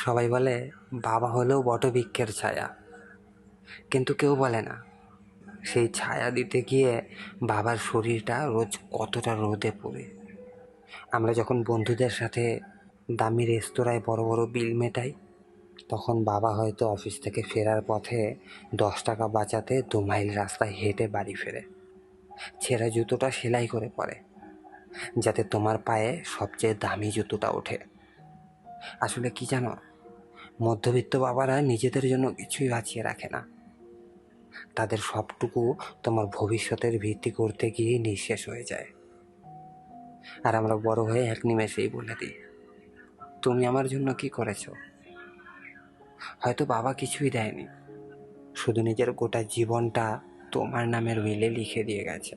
সবাই বলে বাবা হলেও বটবৃক্ষের ছায়া, কিন্তু কেউ বলে না সেই ছায়া দিতে গিয়ে বাবার শরীরটা রোজ কতটা রোদে পড়ে। আমরা যখন বন্ধুদের সাথে দামি রেস্তোরাঁয় বড় বড় বিল মেটাই, তখন বাবা হয়তো অফিস থেকে ফেরার পথে 10 টাকা বাঁচাতে 2 মাইল রাস্তায় হেঁটে বাড়ি ফেরে, ছেঁড়া জুতোটা সেলাই করে পরে, যাতে তোমার পায়ে সবচেয়ে দামি জুতোটা ওঠে। আসলে কি জানো, মধ্যবিত্ত বাবারা নিজেদের জন্য কিছুই বাঁচিয়ে রাখে না, তাদের সবটুকু তোমার ভবিষ্যতের ভিত্তি করতে গিয়ে নিঃশেষ হয়ে যায়। আর আমরা বড় হয়ে এক নিমেষেই বলে দিই, তুমি আমার জন্য কি করেছো? হয়তো বাবা কিছুই দেয়নি, শুধু নিজের গোটা জীবনটা তোমার নামের উইলে লিখে দিয়ে গেছে।